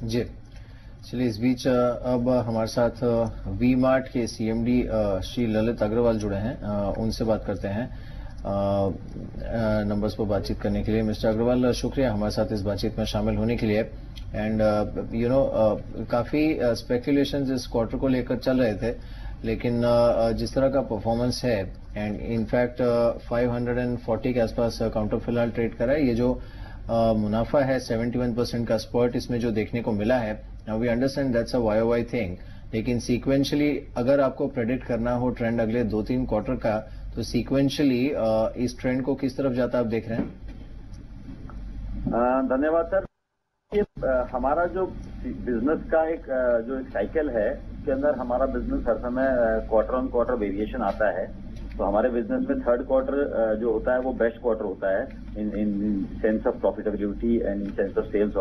जी, चलिए इस बीच अब हमारे साथ वी मार्ट के सीएमडी श्री ललित अग्रवाल जुड़े हैं। उनसे बात करते हैं नंबर्स पर बातचीत करने के लिए। मिस्टर अग्रवाल, शुक्रिया हमारे साथ इस बातचीत में शामिल होने के लिए। एंड काफी स्पेकुलेशंस इस क्वार्टर को लेकर चल रहे थे, लेकिन जिस तरह का परफॉर्मेंस है एंड इनफैक्ट 540 के आसपास काउंटर फिलहाल ट्रेड कर रहा है। ये जो मुनाफा है 71% का स्पर्ट इसमें जो देखने को मिला है। Now we understand that's a YOY thing, लेकिन सीक्वेंशियली अगर आपको प्रेडिक्ट करना हो ट्रेंड अगले 2-3 क्वार्टर का, तो सीक्वेंशियली इस ट्रेंड को किस तरफ जाता आप देख रहे हैं? धन्यवाद सर। ये हमारा जो बिजनेस का एक साइकिल है, उसके अंदर हमारा बिजनेस हर समय क्वार्टर ऑन क्वार्टर वेरिएशन आता है। तो हमारे बिजनेस में थर्ड क्वार्टर जो होता है वो बेस्ट क्वार्टर होता है in sense of profitability and in sense of sales.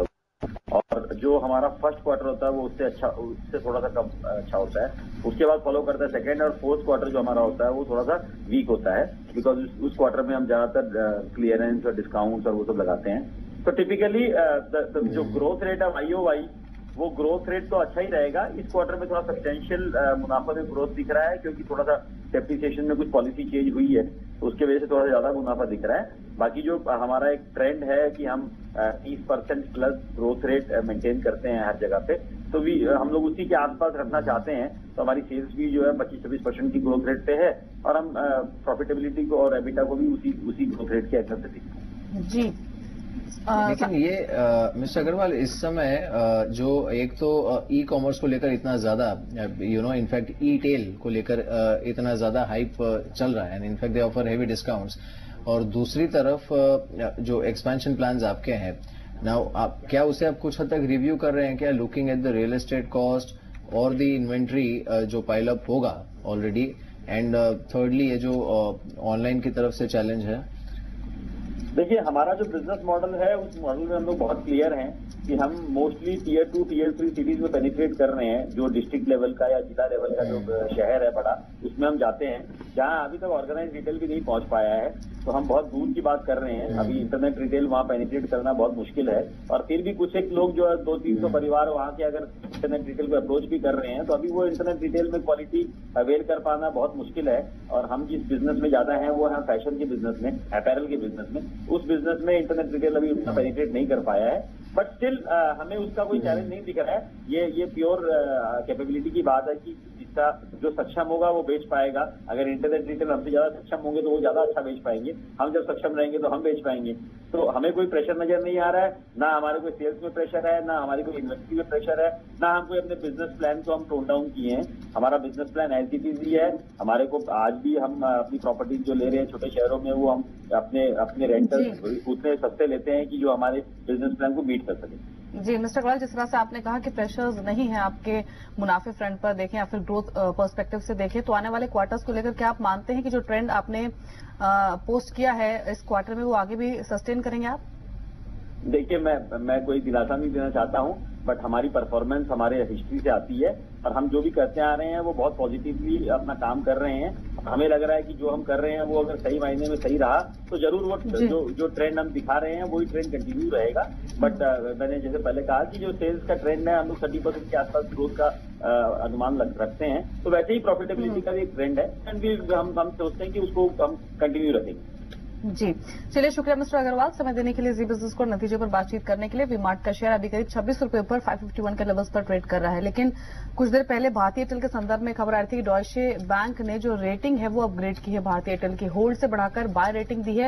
और जो हमारा फर्स्ट क्वार्टर होता है वो उससे थोड़ा सा कम अच्छा होता है। उसके बाद फॉलो करता है सेकेंड और फोर्थ क्वार्टर जो हमारा होता है वो थोड़ा सा वीक होता है, बिकॉज उस क्वार्टर में हम ज्यादातर क्लियरेंस और डिस्काउंट्स और वो सब लगाते हैं। तो टिपिकली जो ग्रोथ रेट है YOY, वो ग्रोथ रेट तो अच्छा ही रहेगा। इस क्वार्टर में थोड़ा सब्सटेंशियल मुनाफा में ग्रोथ दिख रहा है, क्योंकि थोड़ा सा डेप्रिसिएशन में कुछ पॉलिसी चेंज हुई है, तो उसके वजह से थोड़ा सा ज्यादा मुनाफा दिख रहा है। बाकी जो हमारा एक ट्रेंड है कि हम 30% प्लस ग्रोथ रेट मेंटेन करते हैं हर जगह पे, तो भी हम लोग उसी के आसपास रखना चाहते हैं। तो हमारी सेल्स भी जो है 25-26% की ग्रोथ रेट पे है, और हम प्रॉफिटेबिलिटी को और एबिटा को भी उसी ग्रोथ रेट के अंदर से देखते हैं। जी, लेकिन ये मिस्टर अग्रवाल, इस समय जो एक तो ई कॉमर्स को लेकर इतना ज्यादा इनफैक्ट ई टेल को लेकर इतना ज्यादा हाइप चल रहा है, in fact they offer heavy discounts, और दूसरी तरफ जो एक्सपेंशन प्लान्स आपके हैं नाउ, आप क्या उसे आप कुछ हद तक रिव्यू कर रहे हैं क्या, looking at the real estate cost और द इन्वेंट्री जो पाइल अप होगा ऑलरेडी, एंड थर्डली ये जो ऑनलाइन की तरफ से चैलेंज है? देखिए, हमारा जो बिजनेस मॉडल है उस मॉडल में हम लोग बहुत क्लियर हैं कि हम मोस्टली टीयर 2 टीयर 3 सिटीज में पेनिट्रेट कर रहे हैं। जो डिस्ट्रिक्ट लेवल का या जिला लेवल का जो शहर है बड़ा, उसमें हम जाते हैं जहां अभी तक ऑर्गेनाइज रिटेल भी नहीं पहुंच पाया है। तो हम बहुत दूर की बात कर रहे हैं। अभी इंटरनेट रिटेल वहां पेनिट्रेट करना बहुत मुश्किल है, और फिर भी कुछ एक लोग जो है 200-300 परिवार वहां के अगर इंटरनेट रिटेल को अप्रोच भी कर रहे हैं, तो अभी वो इंटरनेट रिटेल में क्वालिटी अवेल कर पाना बहुत मुश्किल है। और हम जिस बिजनेस में ज्यादा हैं वो है फैशन के बिजनेस में, अपैरल के बिजनेस में। उस बिजनेस में इंटरनेट रिटेल अभी उतना पेनिट्रेट नहीं कर पाया है, बट स्टिल हमें उसका कोई चैलेंज नहीं दिख रहा है। ये प्योर कैपेबिलिटी की बात है कि जिसका जो सक्षम होगा वो बेच पाएगा। अगर इंटरनेट रिटेल हमसे ज्यादा सक्षम होंगे तो वो ज्यादा अच्छा बेच पाएंगे, हम जब सक्षम रहेंगे तो हम बेच पाएंगे। तो हमें कोई प्रेशर नजर नहीं आ रहा है, ना हमारे कोई सेल्स में प्रेशर है, ना हमारी कोई इन्वेस्टमेंट में प्रेशर है, ना हम कोई अपने बिजनेस प्लान को हम टोन डाउन किए हैं। हमारा business plan as it is ही है। हमारे को आज भी हम अपनी प्रॉपर्टीज जो ले रहे हैं छोटे शहरों में, वो हम अपने रेंटल उतने सस्ते लेते हैं कि जो हमारे बिजनेस प्लान को मीट कर सके। जी मिस्टर अग्रवाल, जिस तरह से आपने कहा कि प्रेशर्स नहीं है आपके मुनाफे फ्रंट पर देखें या फिर ग्रोथ पर्सपेक्टिव से देखें, तो आने वाले क्वार्टर्स को लेकर क्या आप मानते हैं कि जो ट्रेंड आपने पोस्ट किया है इस क्वार्टर में वो आगे भी सस्टेन करेंगे आप? देखिए, मैं कोई दिलासा नहीं देना चाहता हूं, बट हमारी परफॉर्मेंस हमारे हिस्ट्री से आती है, और हम जो भी करते आ रहे हैं वो बहुत पॉजिटिवली अपना काम कर रहे हैं। हमें लग रहा है कि जो हम कर रहे हैं वो अगर सही मायने में सही रहा तो जरूर वो जो ट्रेंड हम दिखा रहे हैं वही ट्रेंड कंटिन्यू रहेगा। बट मैंने जैसे पहले कहा कि जो सेल्स का ट्रेंड है हम लोग 30% के आसपास ग्रोथ का अनुमान रखते हैं, तो वैसे ही प्रॉफिटेबिलिटी का भी एक ट्रेंड है, एंड हम सोचते हैं कि उसको हम कंटिन्यू रखेंगे। जी, चलिए शुक्रिया मिस्टर अग्रवाल समय देने के लिए, जी बिजनेस को नतीजे पर बातचीत करने के लिए। वी मार्ट का शेयर अभी करीब 26 रुपए ऊपर 551 के लेवल्स पर ट्रेड कर रहा है। लेकिन कुछ देर पहले भारतीय एयरटेल के संदर्भ में खबर आ रही थी कि डॉयचे बैंक ने जो रेटिंग है वो अपग्रेड की है। भारतीय एयरटेल की होल्ड से बढ़ाकर बाय रेटिंग दी है।